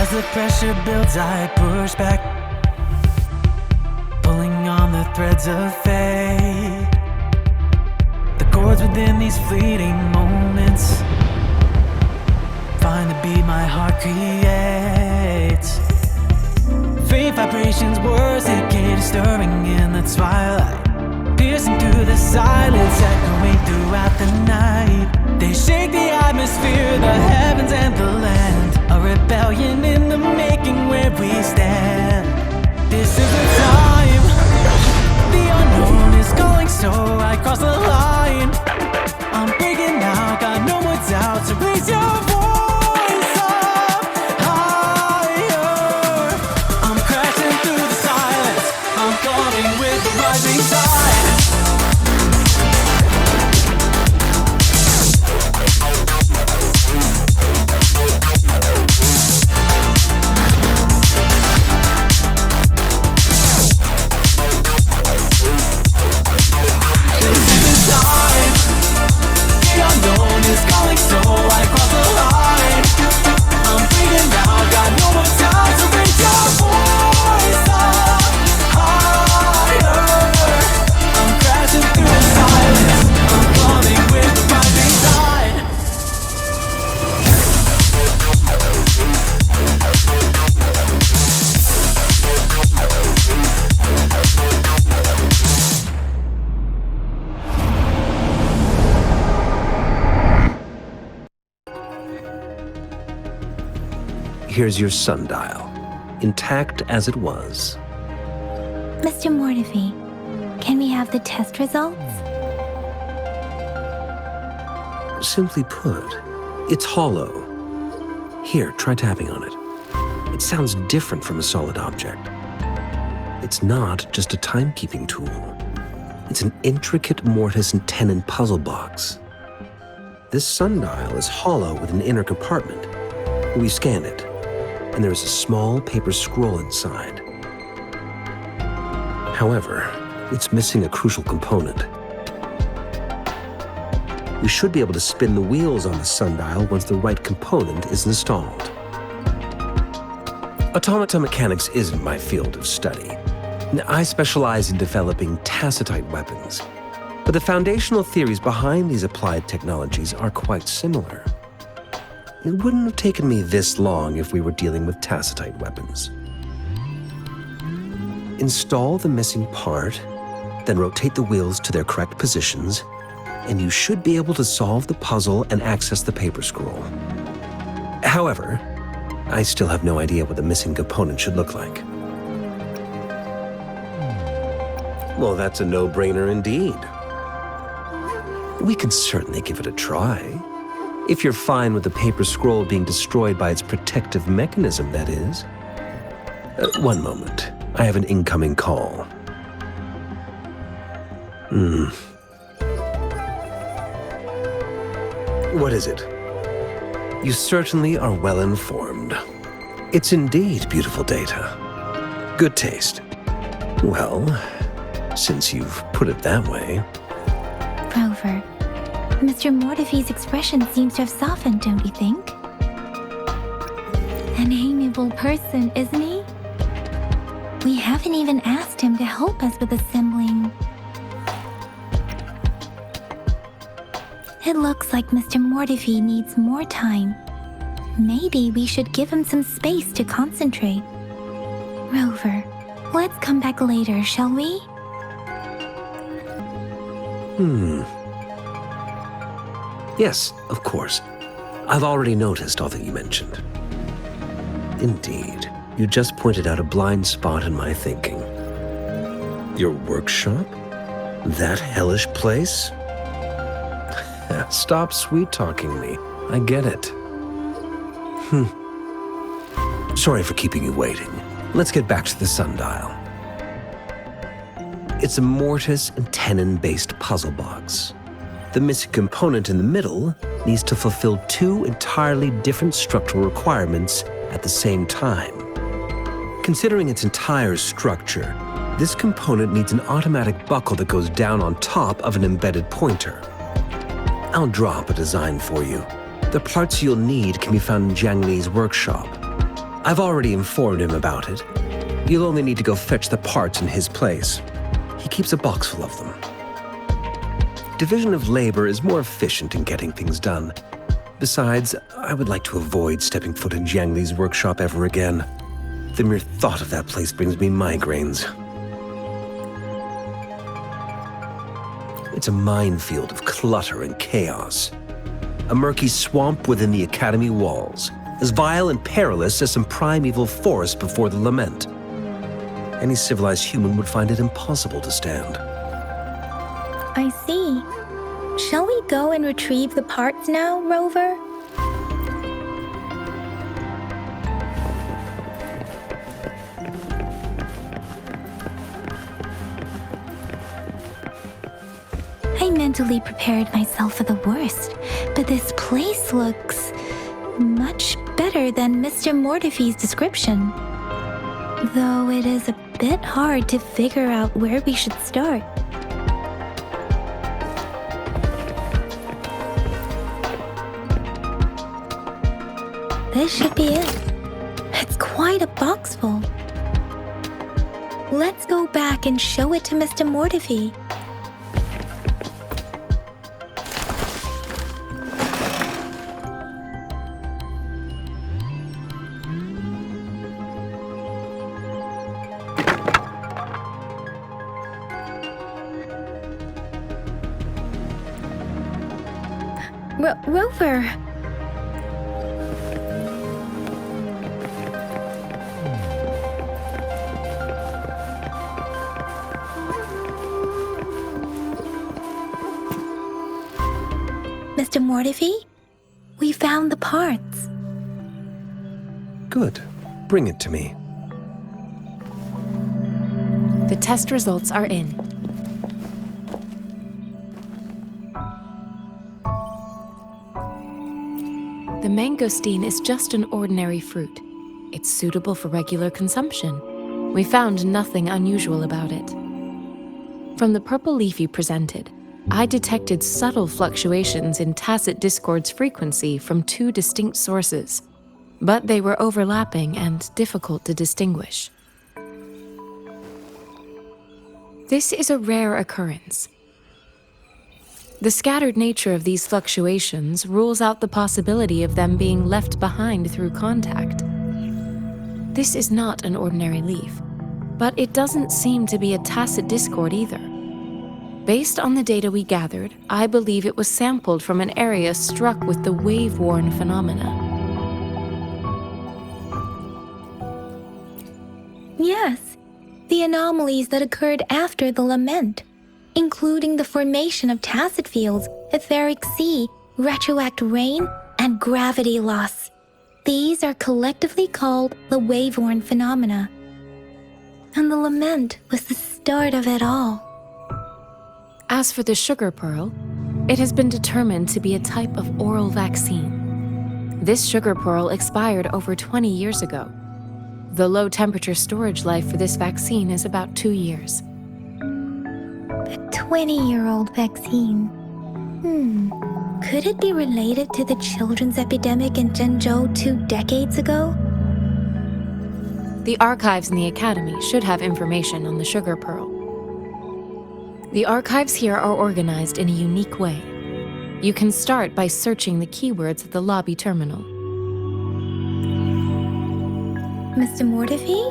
As the pressure builds, I push back, pulling on the threads of fate. The chords within these fleeting moments find the beat my heart creates. Faint vibrations, words decayed, stirring in the twilight, piercing through the silence, echoing throughout the night. They shake the atmosphere, the heavens and the land, a rebellion in the making where we stand. This is the time, the unknown is calling, so I cross the line. I'm breaking out, got no more doubt, so raise your voice up higher. I'm crashing through the silence, I'm coming with the rising tide. Here's your sundial, intact as it was. Mr. Mortefi, can we have the test results? Simply put, it's hollow. Here, try tapping on it. It sounds different from a solid object. It's not just a timekeeping tool. It's an intricate mortise and tenon puzzle box. This sundial is hollow with an inner compartment. We scanned it, and there is a small paper scroll inside. However, it's missing a crucial component. We should be able to spin the wheels on the sundial once the right component is installed. Automata mechanics isn't my field of study. I specialize in developing tacitite weapons, but the foundational theories behind these applied technologies are quite similar. It wouldn't have taken me this long if we were dealing with tacitite weapons. Install the missing part, then rotate the wheels to their correct positions, and you should be able to solve the puzzle and access the paper scroll. However, I still have no idea what the missing component should look like. Well, that's a no-brainer indeed. We can certainly give it a try. If you're fine with the paper scroll being destroyed by its protective mechanism, that is. One moment. I have an incoming call. What is it? You certainly are well informed. It's indeed beautiful data. Good taste. Well, since you've put it that way. Rover, Mr. Mortefi's expression seems to have softened, don't you think? An amiable person, isn't he? We haven't even asked him to help us with assembling. It looks like Mr. Mortefi needs more time. Maybe we should give him some space to concentrate. Rover, let's come back later, shall we? Yes, of course. I've already noticed all that you mentioned. Indeed, you just pointed out a blind spot in my thinking. Your workshop? That hellish place? Stop sweet-talking me. I get it. Sorry for keeping you waiting. Let's get back to the sundial. It's a mortise and tenon-based puzzle box. The missing component in the middle needs to fulfill two entirely different structural requirements at the same time. Considering its entire structure, this component needs an automatic buckle that goes down on top of an embedded pointer. I'll draw up a design for you. The parts you'll need can be found in Jiang Li's workshop. I've already informed him about it. You'll only need to go fetch the parts in his place. He keeps a box full of them. Division of labor is more efficient in getting things done. Besides, I would like to avoid stepping foot in Jiang Li's workshop ever again. The mere thought of that place brings me migraines. It's a minefield of clutter and chaos. A murky swamp within the Academy walls, as vile and perilous as some primeval forest before the lament. Any civilized human would find it impossible to stand. I see. Shall we go and retrieve the parts now, Rover? I mentally prepared myself for the worst, but this place looks much better than Mr. Mortify's description. Though it is a bit hard to figure out where we should start. This should be it. It's quite a box full. Let's go back and show it to Mr. Mortify. Rover! Mr. Mortify, we found the parts. Good. Bring it to me. The test results are in. The mangosteen is just an ordinary fruit. It's suitable for regular consumption. We found nothing unusual about it. From the purple leaf you presented, I detected subtle fluctuations in tacit discord's frequency from two distinct sources, but they were overlapping and difficult to distinguish. This is a rare occurrence. The scattered nature of these fluctuations rules out the possibility of them being left behind through contact. This is not an ordinary leaf, but it doesn't seem to be a tacit discord either. Based on the data we gathered, I believe it was sampled from an area struck with the wave-worn phenomena. Yes, the anomalies that occurred after the lament, including the formation of tacit fields, etheric sea, retroact rain, and gravity loss. These are collectively called the wave-worn phenomena. And the lament was the start of it all. As for the sugar pearl, it has been determined to be a type of oral vaccine. This sugar pearl expired over 20 years ago. The low-temperature storage life for this vaccine is about 2 years. A 20-year-old vaccine. Could it be related to the children's epidemic in Zhengzhou 2 decades ago? The archives in the Academy should have information on the sugar pearl. The archives here are organized in a unique way. You can start by searching the keywords at the lobby terminal. Mr. Mortify?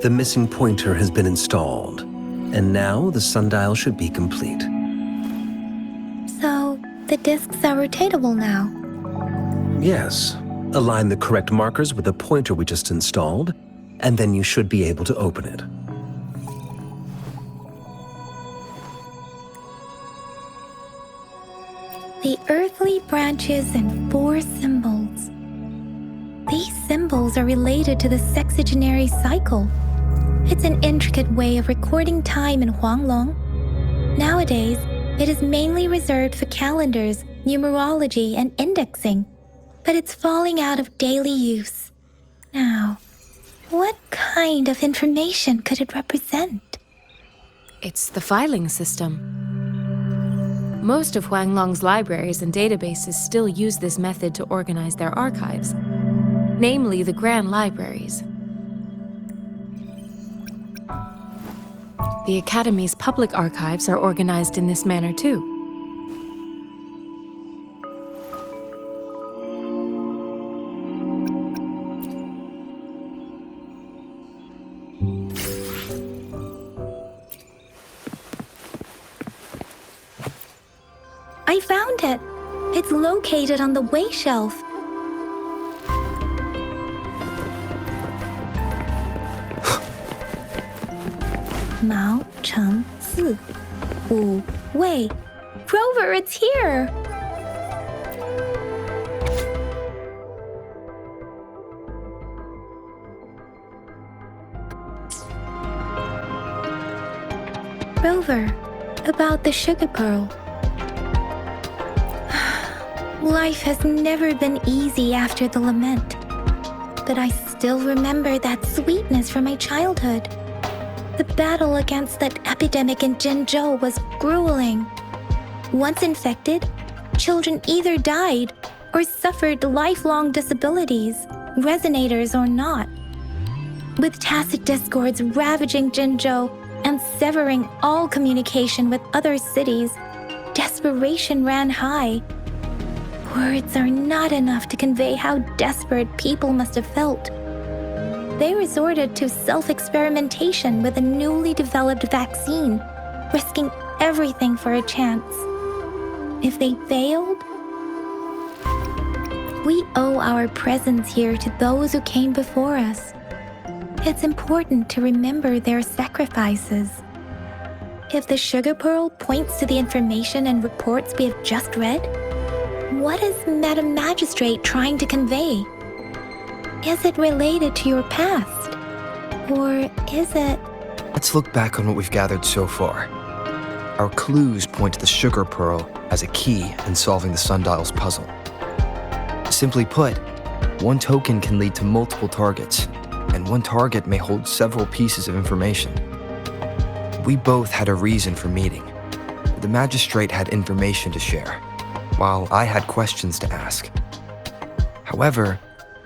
The missing pointer has been installed, and now the sundial should be complete. So, the discs are rotatable now? Yes. Align the correct markers with the pointer we just installed, and then you should be able to open it. The earthly branches and 4 symbols. These symbols are related to the sexagenary cycle. It's an intricate way of recording time in Huanglong. Nowadays, it is mainly reserved for calendars, numerology, and indexing, but it's falling out of daily use. Now, what kind of information could it represent? It's the filing system. Most of Huanglong's libraries and databases still use this method to organize their archives. namely the Grand Libraries. The Academy's public archives are organized in this manner too. I found it. It's located on the way shelf. Marche, 4, 5, Wei. Rover, it's here! Rover, about the sugar pearl. Life has never been easy after the lament, but I still remember that sweetness from my childhood. The battle against that epidemic in Jinzhou was grueling. Once infected, children either died or suffered lifelong disabilities, resonators or not. With tacit discords ravaging Jinzhou and severing all communication with other cities, desperation ran high. Words are not enough to convey how desperate people must have felt. They resorted to self-experimentation with a newly developed vaccine, risking everything for a chance. If they failed, we owe our presence here to those who came before us. It's important to remember their sacrifices. If the sugar pearl points to the information and reports we have just read, what is Madam Magistrate trying to convey? Is it related to your past? Or is it... Let's look back on what we've gathered so far. Our clues point to the sugar pearl as a key in solving the sundial's puzzle. Simply put, one token can lead to multiple targets, and one target may hold several pieces of information. We both had a reason for meeting. The magistrate had information to share, while I had questions to ask. However,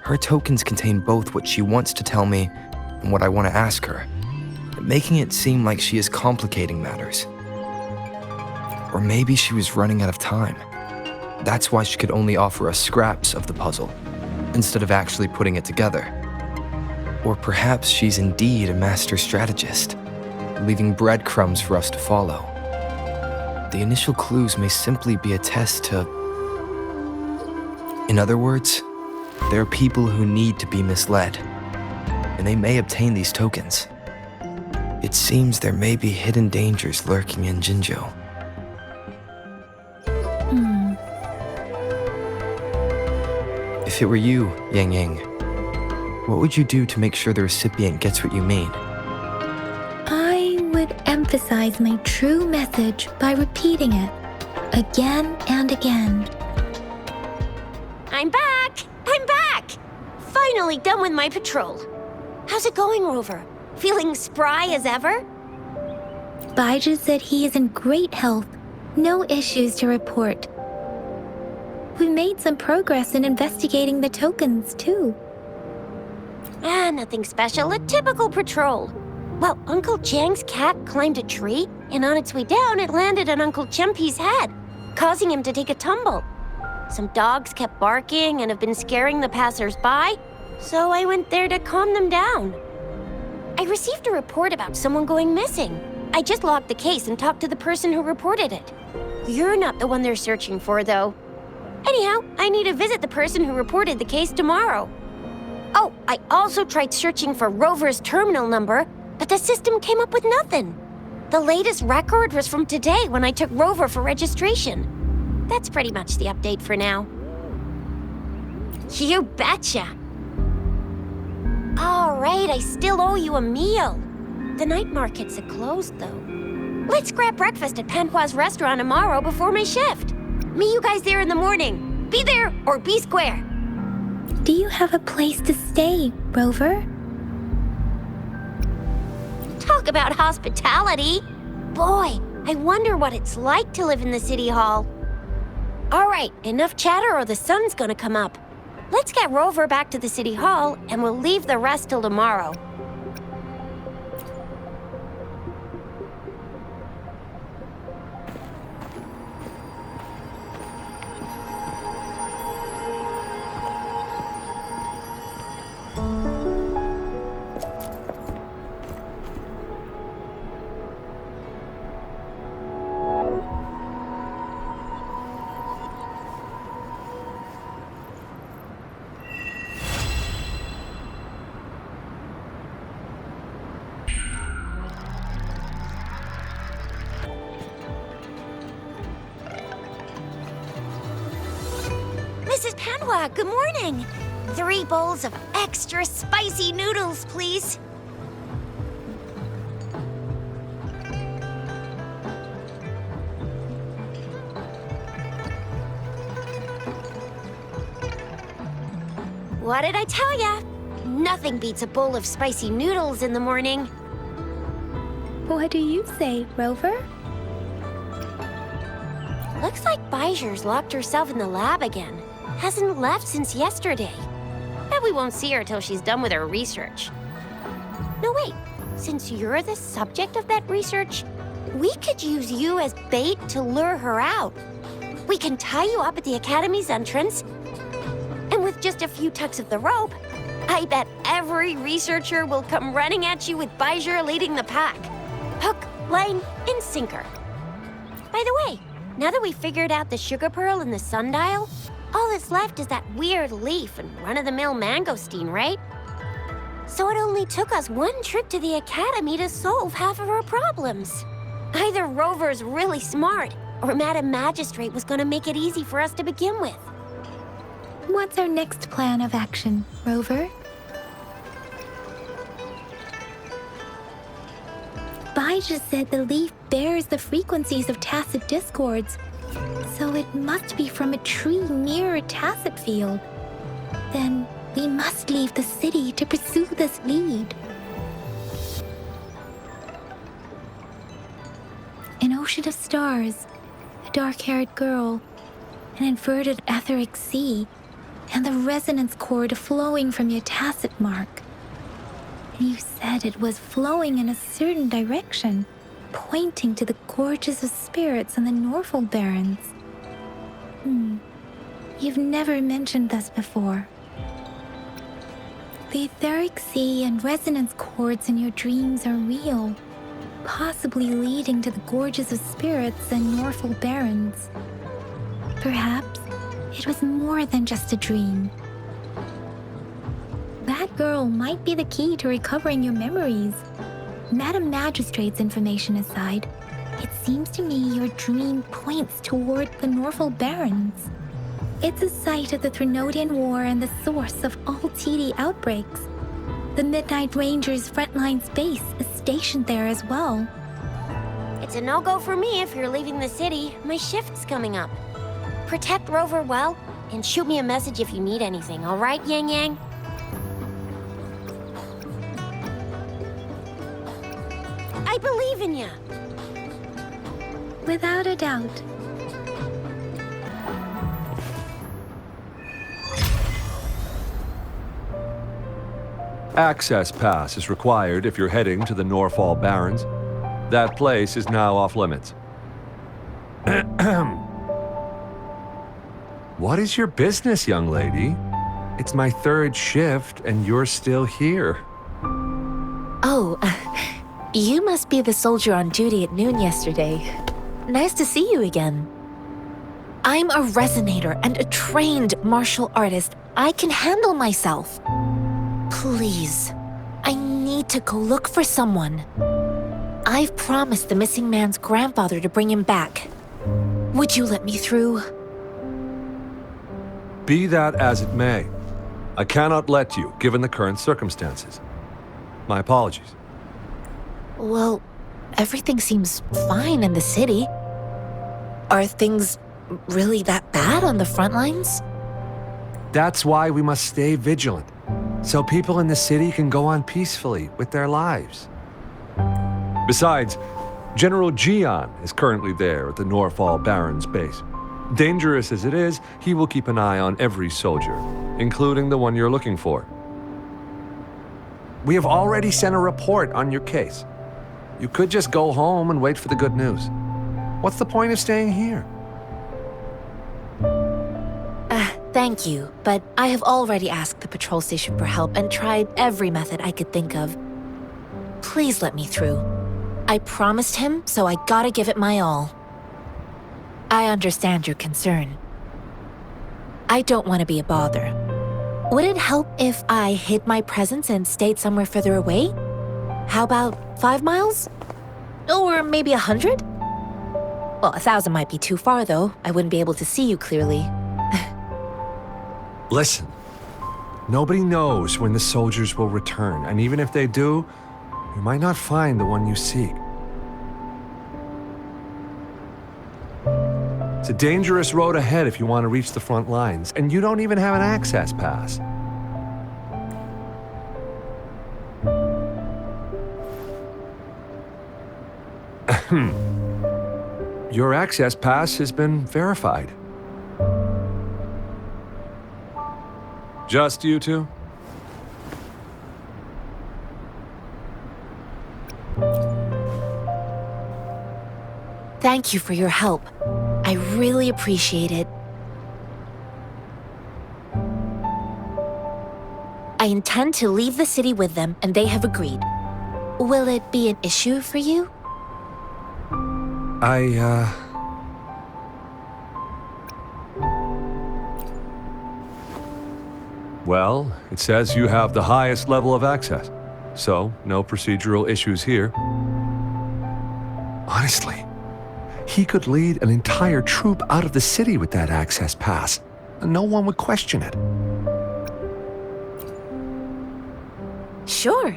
her tokens contain both what she wants to tell me and what I want to ask her, making it seem like she is complicating matters. Or maybe she was running out of time. That's why she could only offer us scraps of the puzzle, instead of actually putting it together. Or perhaps she's indeed a master strategist, leaving breadcrumbs for us to follow. The initial clues may simply be a test to... In other words, there are people who need to be misled, and they may obtain these tokens. It seems there may be hidden dangers lurking in Jinzhou. If it were you, Yang Yang, what would you do to make sure the recipient gets what you mean? I would emphasize my true message by repeating it again and again. I'm back! I'm back! Finally done with my patrol. How's it going, Rover? Feeling spry as ever? Baiju said he is in great health. No issues to report. We made some progress in investigating the tokens, too. Nothing special. A typical patrol. Well, Uncle Chang's cat climbed a tree, and on its way down, it landed on Uncle Chempi's head, causing him to take a tumble. Some dogs kept barking and have been scaring the passers-by, so I went there to calm them down. I received a report about someone going missing. I just logged the case and talked to the person who reported it. You're not the one they're searching for, though. Anyhow, I need to visit the person who reported the case tomorrow. Oh, I also tried searching for Rover's terminal number, but the system came up with nothing. The latest record was from today when I took Rover for registration. That's pretty much the update for now. You betcha. All right, I still owe you a meal. The night markets are closed, though. Let's grab breakfast at Panhua's restaurant tomorrow before my shift. Meet you guys there in the morning. Be there or be square. Do you have a place to stay, Rover? Talk about hospitality. Boy, I wonder what it's like to live in the city hall. All right, enough chatter or the sun's gonna come up. Let's get Rover back to the city hall, and we'll leave the rest till tomorrow. Mrs. Panwa, good morning. 3 bowls of extra spicy noodles, please. What did I tell ya? Nothing beats a bowl of spicy noodles in the morning. What do you say, Rover? Looks like Bijou's locked herself in the lab again. Hasn't left since yesterday. Bet we won't see her till she's done with her research. No, wait. Since you're the subject of that research, we could use you as bait to lure her out. We can tie you up at the Academy's entrance, and with just a few tugs of the rope, I bet every researcher will come running at you with Bijou leading the pack. Hook, line, and sinker. By the way, now that we figured out the sugar pearl and the sundial, all that's left is that weird leaf and run-of-the-mill mangosteen, right? So it only took us 1 trip to the Academy to solve half of our problems. Either Rover's really smart, or Madam Magistrate was gonna make it easy for us to begin with. What's our next plan of action, Rover? Bijou said the leaf bears the frequencies of tacit discords, so it must be from a tree near a tacit field. Then we must leave the city to pursue this lead. An ocean of stars, a dark-haired girl, an inverted etheric sea, and the resonance cord flowing from your tacit mark. And you said it was flowing in a certain direction, pointing to the gorges of spirits and the Norfolk Barrens. You've never mentioned this before. The etheric sea and resonance cords in your dreams are real, possibly leading to the gorges of spirits and Norfolk Barrens. Perhaps it was more than just a dream. That girl might be the key to recovering your memories. Madam Magistrate's information aside, it seems to me your dream points toward the Norfolk Barrens. It's a site of the Threnodian War and the source of all TD outbreaks. The Midnight Rangers' frontline base is stationed there as well. It's a no-go for me if you're leaving the city. My shift's coming up. Protect Rover well, and shoot me a message if you need anything, all right, Yang Yang? I believe in ya! Without a doubt. Access pass is required if you're heading to the Norfolk Barrens. That place is now off limits. What is your business, young lady? It's my 3rd shift and you're still here. Oh, you must be the soldier on duty at noon yesterday. Nice to see you again. I'm a resonator and a trained martial artist. I can handle myself. Please, I need to go look for someone. I've promised the missing man's grandfather to bring him back. Would you let me through? Be that as it may, I cannot let you, given the current circumstances. My apologies. Well, everything seems fine in the city. Are things really that bad on the front lines? That's why we must stay vigilant, so people in the city can go on peacefully with their lives. Besides, General Gian is currently there at the Norfolk Barrens base. Dangerous as it is, he will keep an eye on every soldier, including the one you're looking for. We have already sent a report on your case. You could just go home and wait for the good news. What's the point of staying here? Thank you, but I have already asked the patrol station for help and tried every method I could think of. Please let me through. I promised him, so I gotta give it my all. I understand your concern. I don't want to be a bother. Would it help if I hid my presence and stayed somewhere further away? How about 5 miles? Or maybe 100? Well, 1,000 might be too far, though. I wouldn't be able to see you clearly. Listen, nobody knows when the soldiers will return, and even if they do, you might not find the one you seek. It's a dangerous road ahead if you want to reach the front lines, and you don't even have an access pass. Your access pass has been verified. Just you two? Thank you for your help. I really appreciate it. I intend to leave the city with them, and they have agreed. Will it be an issue for you? Well, it says you have the highest level of access, so no procedural issues here. Honestly, he could lead an entire troop out of the city with that access pass, and no one would question it. Sure.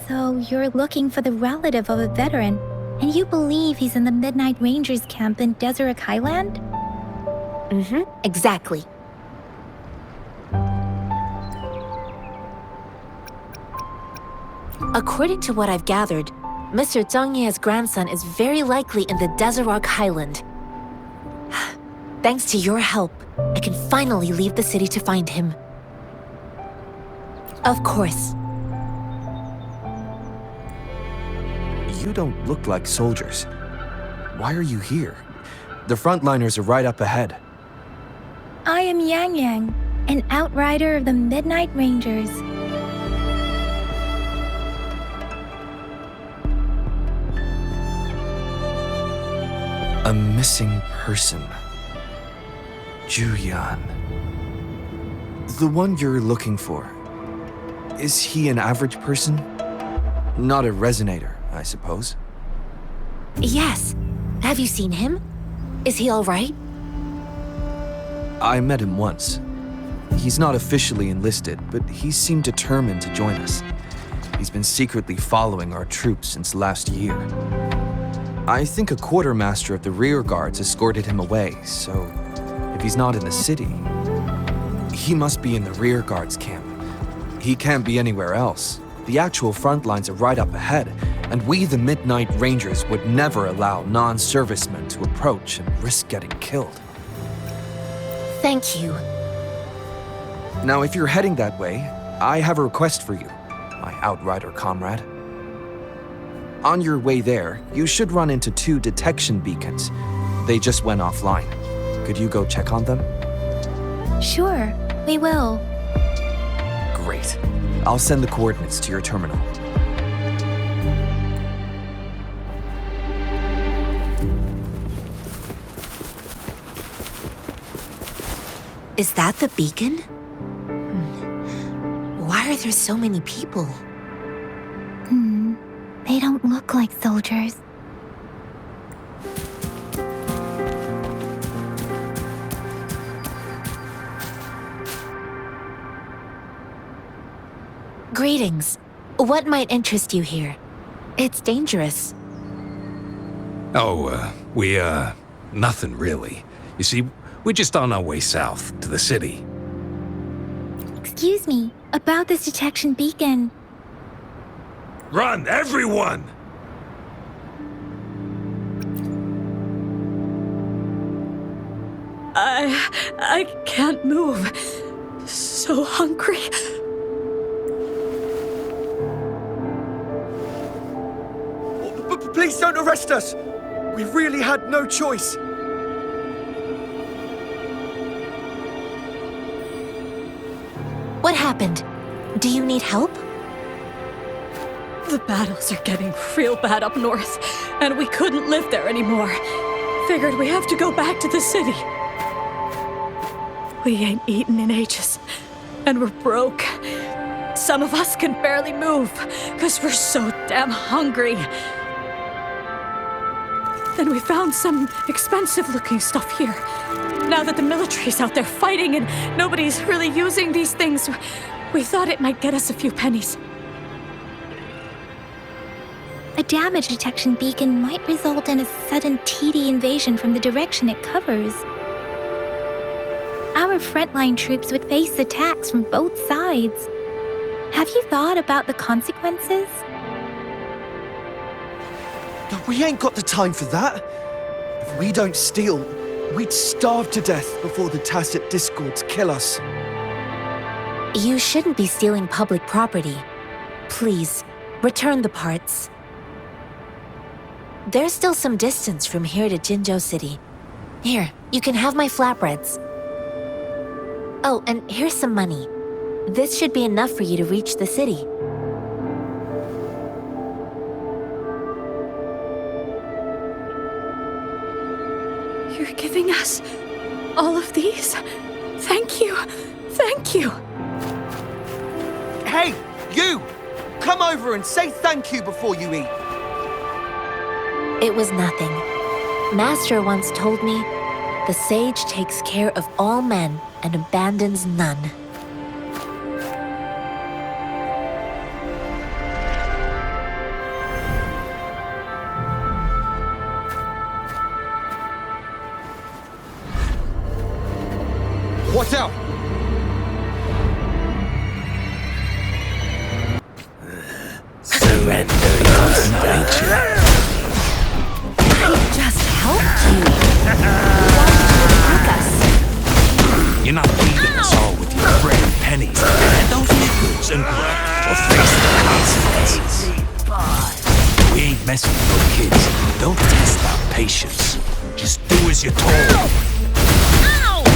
So you're looking for the relative of a veteran, and you believe he's in the Midnight Rangers camp in Deseret Highland? Mm-hmm, exactly. According to what I've gathered, Mr. Zhang Ye's grandson is very likely in the Deseret Highland. Thanks to your help, I can finally leave the city to find him. Of course. You don't look like soldiers. Why are you here? The frontliners are right up ahead. I am Yang Yang, an outrider of the Midnight Rangers. A missing person. Juyan. The one you're looking for. Is he an average person? Not a resonator, I suppose. Yes. Have you seen him? Is he all right? I met him once. He's not officially enlisted, but he seemed determined to join us. He's been secretly following our troops since last year. I think a quartermaster of the rear guards escorted him away, so if he's not in the city, he must be in the rear guards camp. He can't be anywhere else. The actual front lines are right up ahead, and we, the Midnight Rangers, would never allow non-servicemen to approach and risk getting killed. Thank you. Now, if you're heading that way, I have a request for you, my outrider comrade. On your way there, you should run into 2 detection beacons. They just went offline. Could you go check on them? Sure, we will. Great. I'll send the coordinates to your terminal. Is that the beacon? Why are there so many people? They don't look like soldiers. Greetings. What might interest you here? It's dangerous. Oh, nothing really. You see, we're just on our way south to the city. Excuse me, about this detection beacon. Run, everyone! I can't move. So hungry. Please don't arrest us! We really had no choice. What happened? Do you need help? The battles are getting real bad up north, and we couldn't live there anymore. Figured we have to go back to the city. We ain't eaten in ages, and we're broke. Some of us can barely move, because we're so damn hungry. Then we found some expensive-looking stuff here. Now that the military's out there fighting and nobody's really using these things, we thought it might get us a few pennies. A damage detection beacon might result in a sudden TD invasion from the direction it covers. Our frontline troops would face attacks from both sides. Have you thought about the consequences? We ain't got the time for that. If we don't steal, we'd starve to death before the Tacit Discords kill us. You shouldn't be stealing public property. Please, return the parts. There's still some distance from here to Jinzhou City. Here, you can have my flatbreads. Oh, and here's some money. This should be enough for you to reach the city. You're giving us all of these? Thank you. Thank you. Hey, you! Come over and say thank you before you eat. It was nothing. Master once told me, the sage takes care of all men and abandons none. Watch out! Surrender your nature. I just helped you. Why did you attack us? You're not feeding us all with your bread and pennies. And those nickels and grub will face the consequences. We ain't messing with no kids. Don't test our patience. Just do as you're told.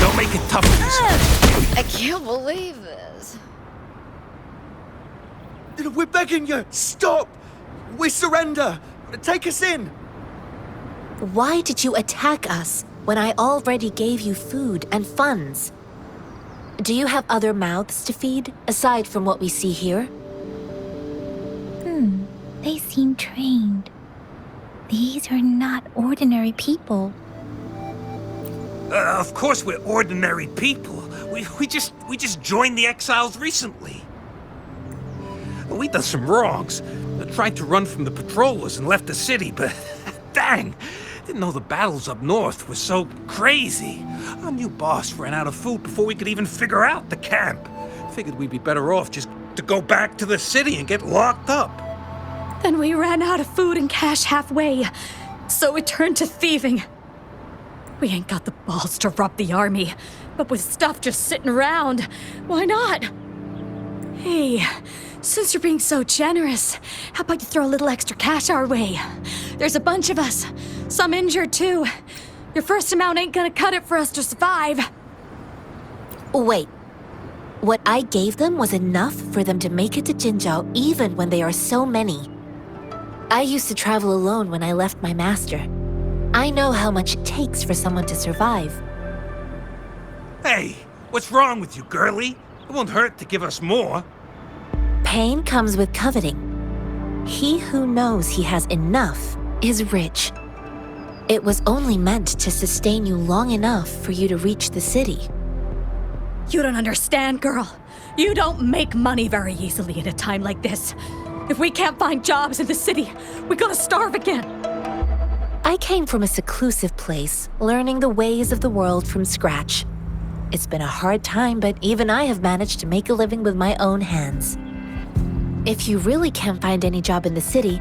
Don't make it tough for yourself. I can't believe this. We're begging you, stop! We surrender! Take us in! Why did you attack us when I already gave you food and funds? Do you have other mouths to feed, aside from what we see here? They seem trained. These are not ordinary people. Of course we're ordinary people. We just joined the exiles recently. We done some wrongs. Tried to run from the patrollers and left the city, but dang, didn't know the battles up north were so crazy. Our new boss ran out of food before we could even figure out the camp. Figured we'd be better off just to go back to the city and get locked up. Then we ran out of food and cash halfway, so we turned to thieving. We ain't got the balls to rob the army, but with stuff just sitting around, why not? Hey, since you're being so generous, how about you throw a little extra cash our way? There's a bunch of us, some injured too. Your first amount ain't gonna cut it for us to survive. Wait. What I gave them was enough for them to make it to Jinzhou even when they are so many. I used to travel alone when I left my master. I know how much it takes for someone to survive. Hey, what's wrong with you, girlie? It won't hurt to give us more. Pain comes with coveting. He who knows he has enough is rich. It was only meant to sustain you long enough for you to reach the city. You don't understand, girl. You don't make money very easily at a time like this. If we can't find jobs in the city, we're gonna starve again. I came from a seclusive place, learning the ways of the world from scratch. It's been a hard time, but even I have managed to make a living with my own hands. If you really can't find any job in the city,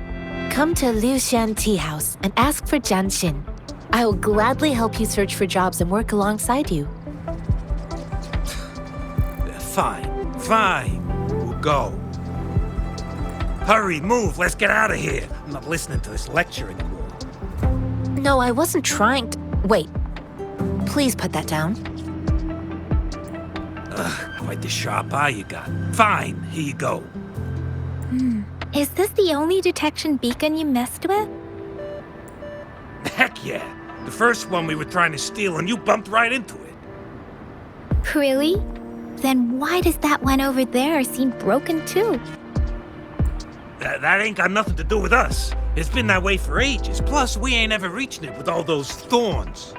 come to Liu Xian Tea House and ask for Jian Xin. I will gladly help you search for jobs and work alongside you. Fine. We'll go. Hurry, move, let's get out of here. I'm not listening to this lecture anymore. No, I wasn't trying to... Wait. Please put that down. Quite the sharp eye you got. Fine, here you go. Is this the only detection beacon you messed with? Heck yeah. The first one we were trying to steal and you bumped right into it. Really? Then why does that one over there seem broken too? That ain't got nothing to do with us. It's been that way for ages. Plus, we ain't ever reaching it with all those thorns.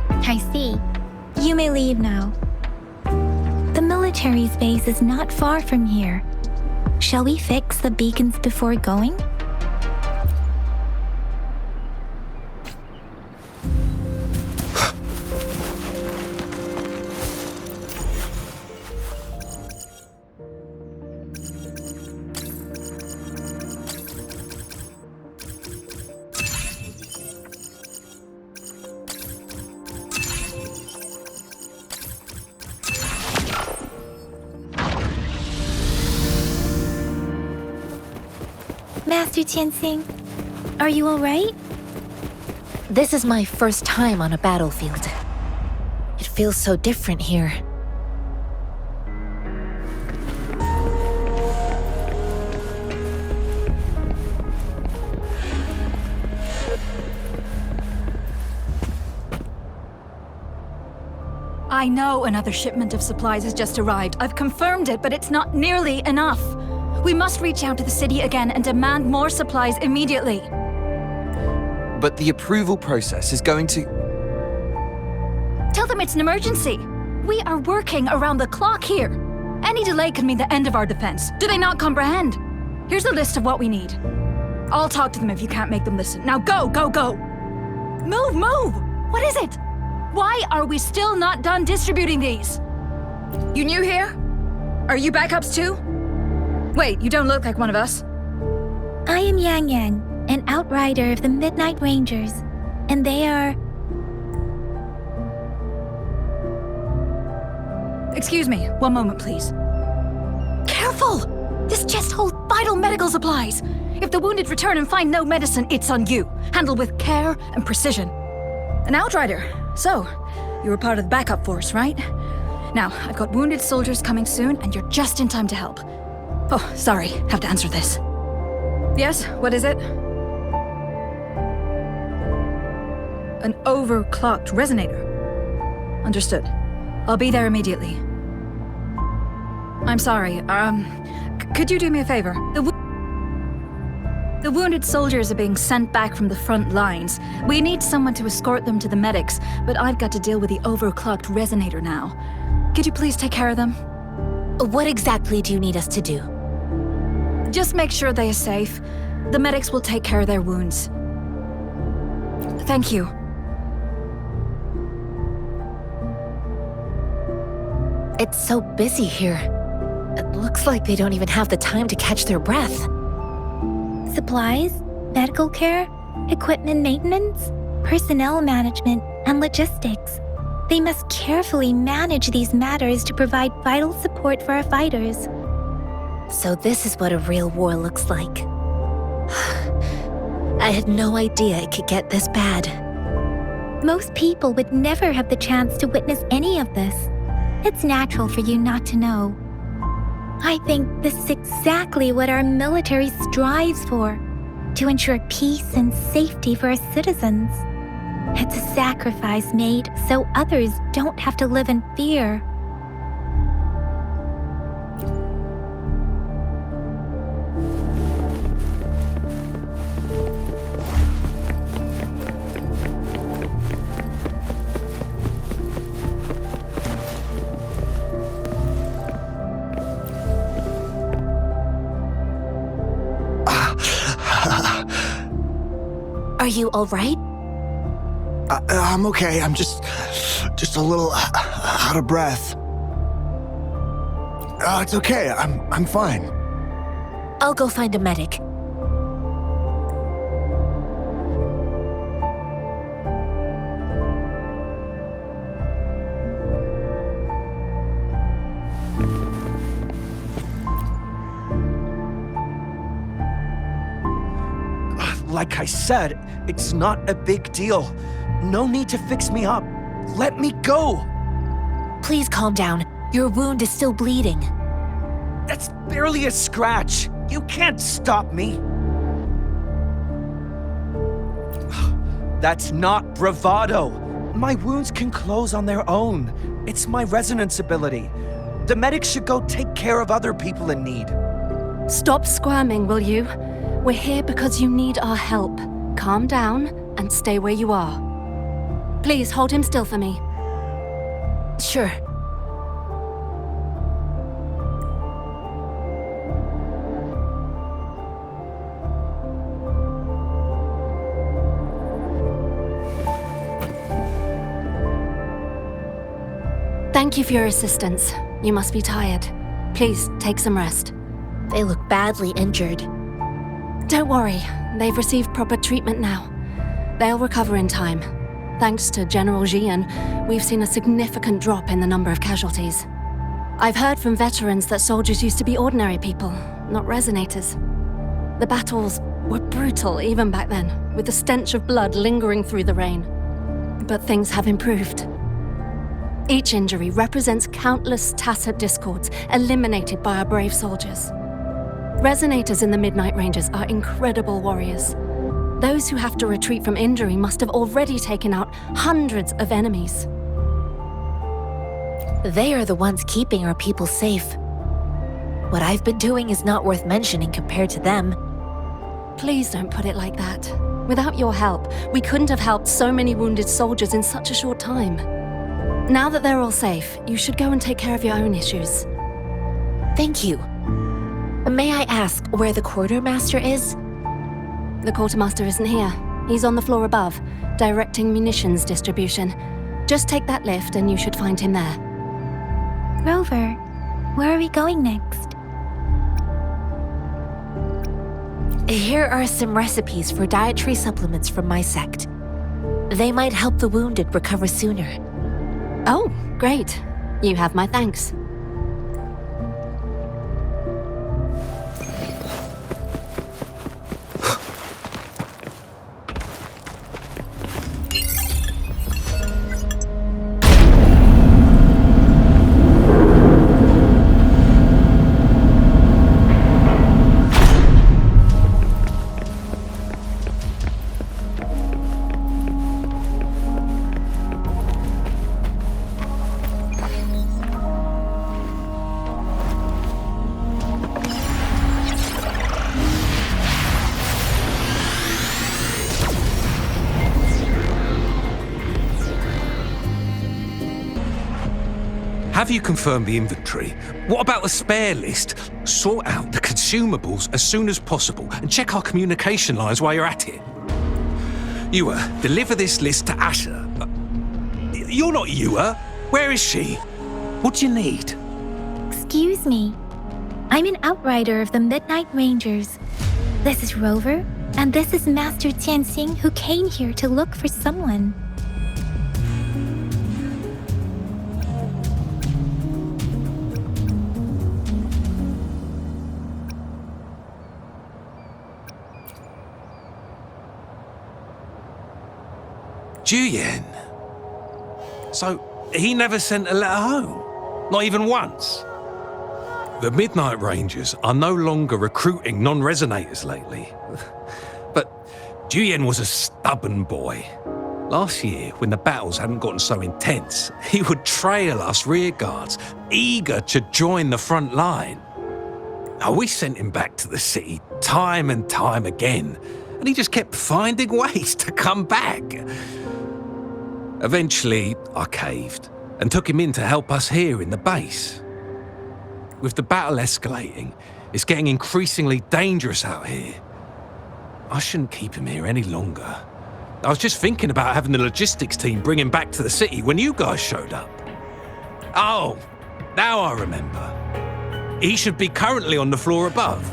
I see. You may leave now. The military's base is not far from here. Shall we fix the beacons before going? Master Tianxing, are you alright? This is my first time on a battlefield. It feels so different here. I know another shipment of supplies has just arrived. I've confirmed it, but it's not nearly enough. We must reach out to the city again and demand more supplies immediately. But the approval process is going to... Tell them it's an emergency. We are working around the clock here. Any delay could mean the end of our defense. Do they not comprehend? Here's a list of what we need. I'll talk to them if you can't make them listen. Now go! Move! What is it? Why are we still not done distributing these? You new here? Are you backups too? Wait, you don't look like one of us. I am Yang Yang, an outrider of the Midnight Rangers, and they are... Excuse me, one moment please. Careful! This chest holds vital medical supplies. If the wounded return and find no medicine, it's on you. Handle with care and precision. An outrider. So, you were part of the backup force, right? Now, I've got wounded soldiers coming soon, and you're just in time to help. Oh, sorry, have to answer this. Yes, what is it? An overclocked resonator. Understood. I'll be there immediately. I'm sorry, could you do me a favor? The wounded soldiers are being sent back from the front lines. We need someone to escort them to the medics, but I've got to deal with the overclocked resonator now. Could you please take care of them? What exactly do you need us to do? Just make sure they are safe. The medics will take care of their wounds. Thank you. It's so busy here. It looks like they don't even have the time to catch their breath. Supplies, medical care, equipment maintenance, personnel management, and logistics. They must carefully manage these matters to provide vital support for our fighters. So this is what a real war looks like. I had no idea it could get this bad. Most people would never have the chance to witness any of this. It's natural for you not to know. I think this is exactly what our military strives for, to ensure peace and safety for our citizens. It's a sacrifice made so others don't have to live in fear. Are you all right? I'm okay. I'm just a little out of breath. It's okay. I'm fine. I'll go find a medic. Like I said, it's not a big deal. No need to fix me up. Let me go! Please calm down. Your wound is still bleeding. That's barely a scratch. You can't stop me. That's not bravado. My wounds can close on their own. It's my resonance ability. The medics should go take care of other people in need. Stop squirming, will you? We're here because you need our help. Calm down and stay where you are. Please hold him still for me. Sure. Thank you for your assistance. You must be tired. Please take some rest. They look badly injured. Don't worry, they've received proper treatment now. They'll recover in time. Thanks to General Jian, we've seen a significant drop in the number of casualties. I've heard from veterans that soldiers used to be ordinary people, not resonators. The battles were brutal even back then, with the stench of blood lingering through the rain. But things have improved. Each injury represents countless tacit discords eliminated by our brave soldiers. Resonators in the Midnight Rangers are incredible warriors. Those who have to retreat from injury must have already taken out hundreds of enemies. They are the ones keeping our people safe. What I've been doing is not worth mentioning compared to them. Please don't put it like that. Without your help, we couldn't have helped so many wounded soldiers in such a short time. Now that they're all safe, you should go and take care of your own issues. Thank you. May I ask where the quartermaster is? The quartermaster isn't here. He's on the floor above, directing munitions distribution. Just take that lift and you should find him there. Rover, where are we going next? Here are some recipes for dietary supplements from my sect. They might help the wounded recover sooner. Oh, great. You have my thanks. Have you confirmed the inventory? What about the spare list? Sort out the consumables as soon as possible and check our communication lines while you're at it. Yua, deliver this list to Asher. You're not Yua. Where is she? What do you need? Excuse me. I'm an outrider of the Midnight Rangers. This is Rover, and this is Master Tianxing, who came here to look for someone. Juyen. So, he never sent a letter home? Not even once? The Midnight Rangers are no longer recruiting non-resonators lately. But Juyen was a stubborn boy. Last year, when the battles hadn't gotten so intense, he would trail us rearguards, eager to join the front line. Now, we sent him back to the city time and time again, and he just kept finding ways to come back. Eventually, I caved and took him in to help us here in the base. With the battle escalating, it's getting increasingly dangerous out here. I shouldn't keep him here any longer. I was just thinking about having the logistics team bring him back to the city when you guys showed up. Oh, now I remember. He should be currently on the floor above.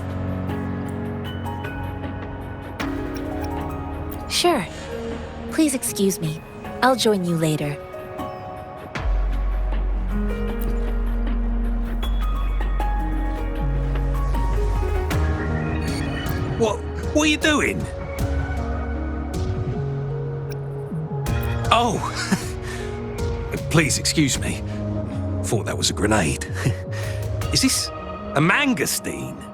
Sure. Please excuse me. I'll join you later. What are you doing? Oh, please excuse me. Thought that was a grenade. Is this a mangosteen?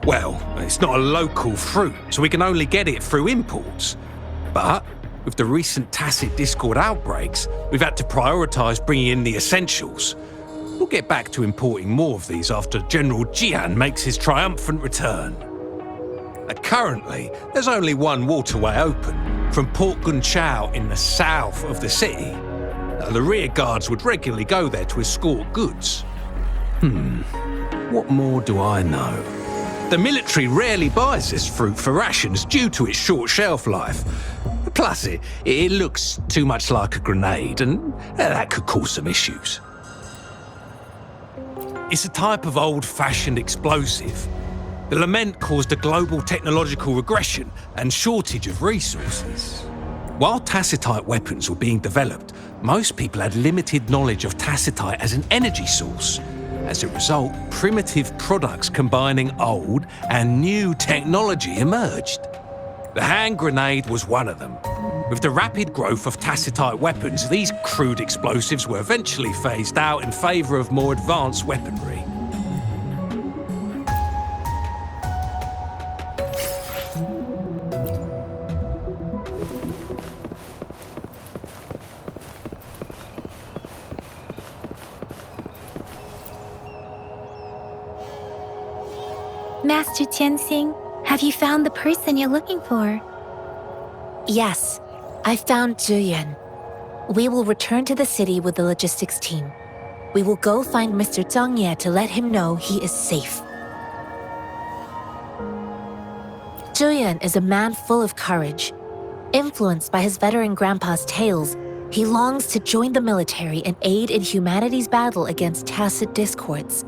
Well, it's not a local fruit, so we can only get it through imports. But with the recent tacit discord outbreaks, we've had to prioritise bringing in the essentials. We'll get back to importing more of these after General Jian makes his triumphant return. Currently, there's only one waterway open, from Port Gunchao in the south of the city. The rear guards would regularly go there to escort goods. What more do I know? The military rarely buys this fruit for rations due to its short shelf life. Plus, it looks too much like a grenade, and that could cause some issues. It's a type of old-fashioned explosive. The lament caused a global technological regression and shortage of resources. While tacitite weapons were being developed, most people had limited knowledge of tacitite as an energy source. As a result, primitive products combining old and new technology emerged. The hand grenade was one of them. With the rapid growth of tacitite weapons, these crude explosives were eventually phased out in favour of more advanced weaponry. Master Tianxing, have you found the person you're looking for? Yes, I found Zhuyan. We will return to the city with the logistics team. We will go find Mr. Zhang Ye to let him know he is safe. Zhuyan is a man full of courage. Influenced by his veteran grandpa's tales, he longs to join the military and aid in humanity's battle against tacit discords.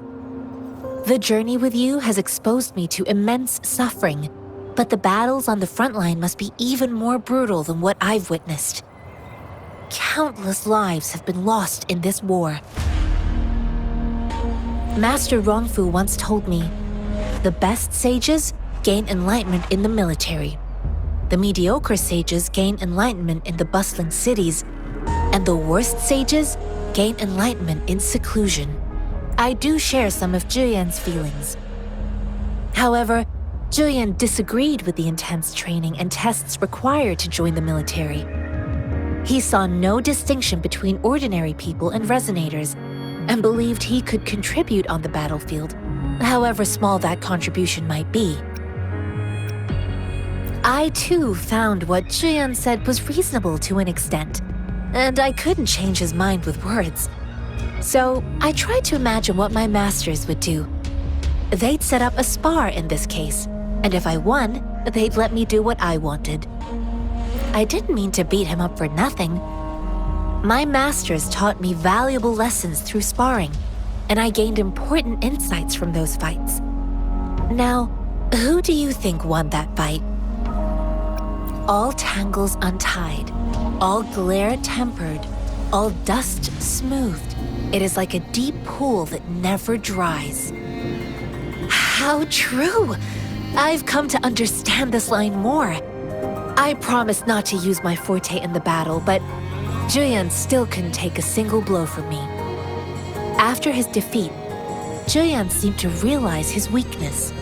The journey with you has exposed me to immense suffering, but the battles on the front line must be even more brutal than what I've witnessed. Countless lives have been lost in this war. Master Rongfu once told me, the best sages gain enlightenment in the military. The mediocre sages gain enlightenment in the bustling cities, and the worst sages gain enlightenment in seclusion. I do share some of Zhuyan's feelings. However, Zhuyan disagreed with the intense training and tests required to join the military. He saw no distinction between ordinary people and resonators, and believed he could contribute on the battlefield, however small that contribution might be. I too found what Zhuyan said was reasonable to an extent, and I couldn't change his mind with words. So I tried to imagine what my masters would do. They'd set up a spar in this case, and if I won, they'd let me do what I wanted. I didn't mean to beat him up for nothing. My masters taught me valuable lessons through sparring, and I gained important insights from those fights. Now, who do you think won that fight? All tangles untied, all glare tempered, all dust smoothed. It is like a deep pool that never dries. How true! I've come to understand this line more. I promised not to use my forte in the battle, but Zhuyan still couldn't take a single blow from me. After his defeat, Zhuyan seemed to realize his weakness.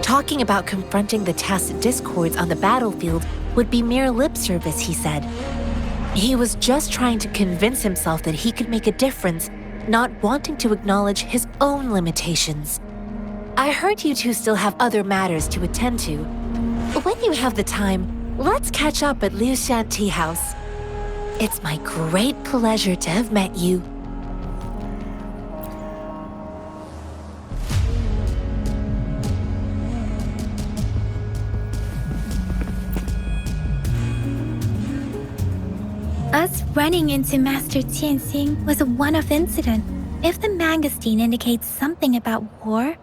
Talking about confronting the tacit discords on the battlefield would be mere lip service, he said. He was just trying to convince himself that he could make a difference, not wanting to acknowledge his own limitations. I heard you two still have other matters to attend to. When you have the time, let's catch up at Liu Shan Tea House. It's my great pleasure to have met you. Us running into Master Tianxing was a one-off incident. If the mangosteen indicates something about war,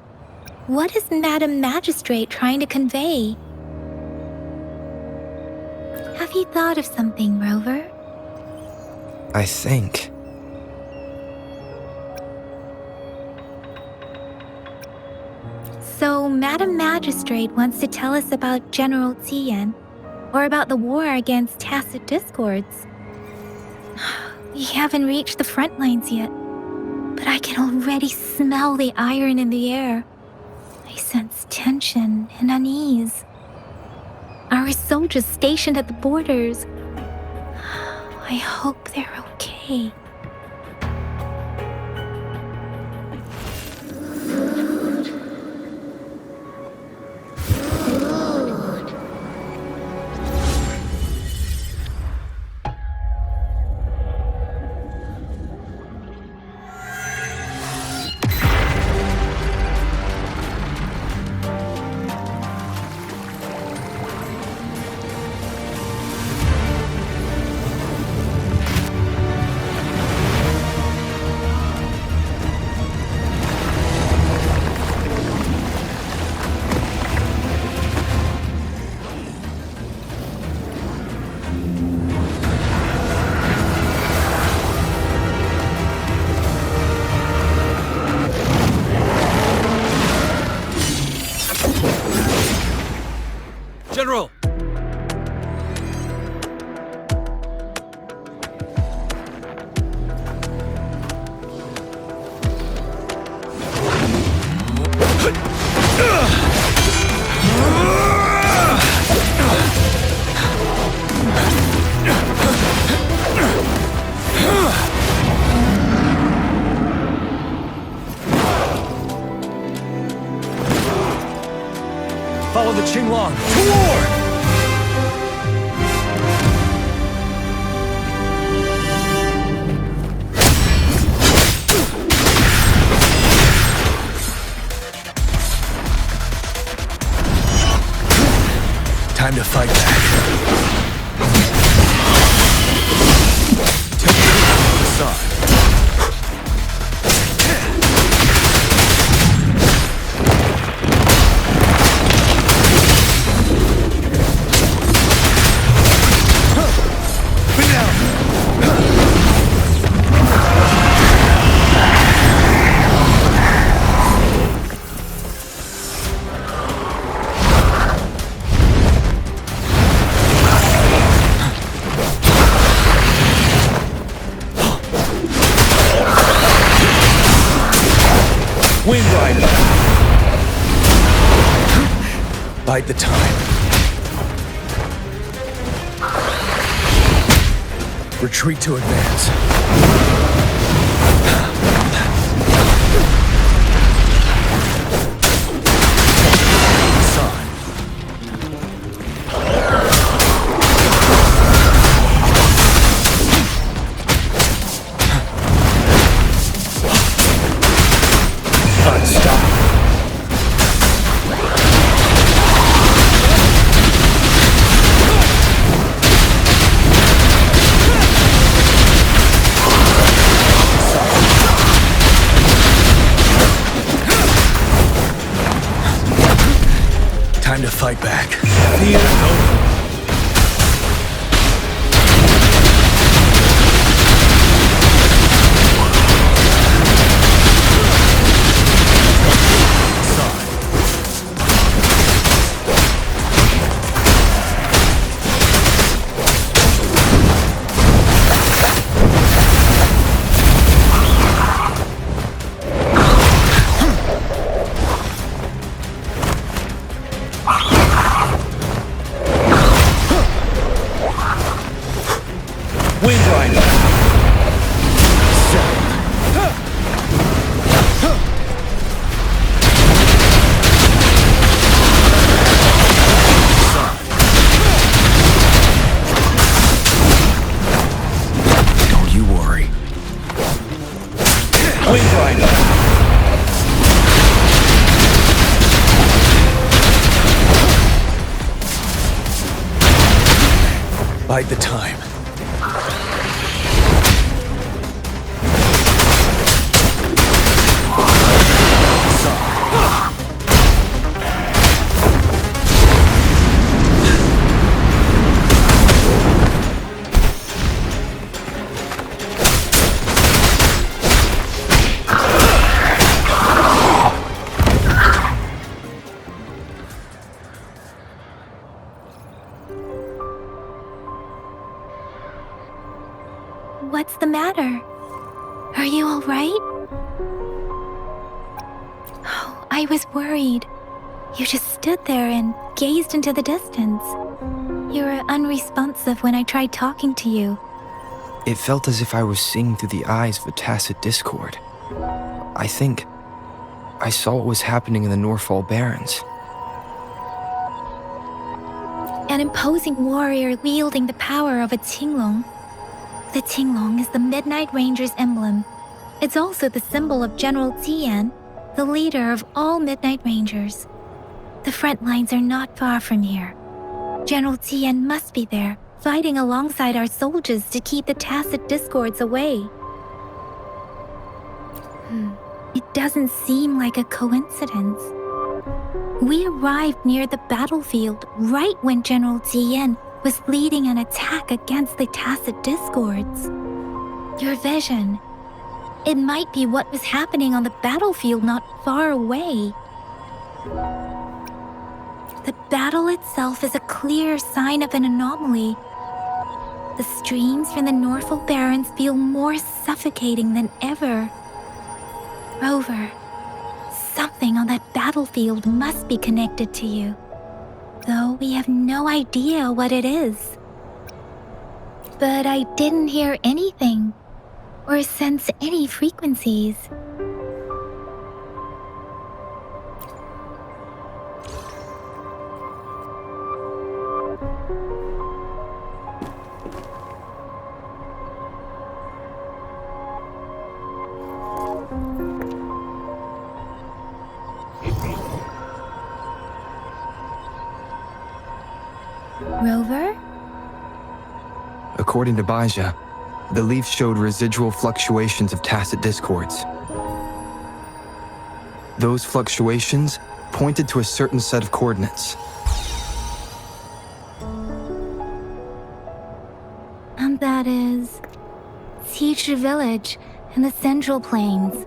What is Madam Magistrate trying to convey? Have you thought of something, Rover? I think. So, Madam Magistrate wants to tell us about General Tien, or about the war against tacit discords. We haven't reached the front lines yet, but I can already smell the iron in the air. I sense tension and unease. Our soldiers stationed at the borders. I hope they're okay. General! Follow the Qinglong to war! Time to fight back. Take it aside. Wind Rider! Bide the time. Retreat to advance. Time to fight back. Fear no. Wind Rider! Don't you worry. Wind Rider! Bide the time. What's the matter? Are you all right? Oh, I was worried. You just stood there and gazed into the distance. You were unresponsive when I tried talking to you. It felt as if I was seeing through the eyes of a tacit discord. I think I saw what was happening in the Norfall Barrens. An imposing warrior wielding the power of a Tinglong. The Tinglong is the Midnight Ranger's emblem. It's also the symbol of General Tian, the leader of all Midnight Rangers. The front lines are not far from here. General Tian must be there, fighting alongside our soldiers to keep the tacit discords away. It doesn't seem like a coincidence. We arrived near the battlefield right when General Tian was leading an attack against the tacit discords. Your vision. It might be what was happening on the battlefield not far away. The battle itself is a clear sign of an anomaly. The streams from the Norfall Barrens feel more suffocating than ever. Rover, something on that battlefield must be connected to you, though we have no idea what it is. But I didn't hear anything or sense any frequencies. Rover? According to Baja, the leaf showed residual fluctuations of tacit discords. Those fluctuations pointed to a certain set of coordinates. And that is Teacher Village in the Central Plains.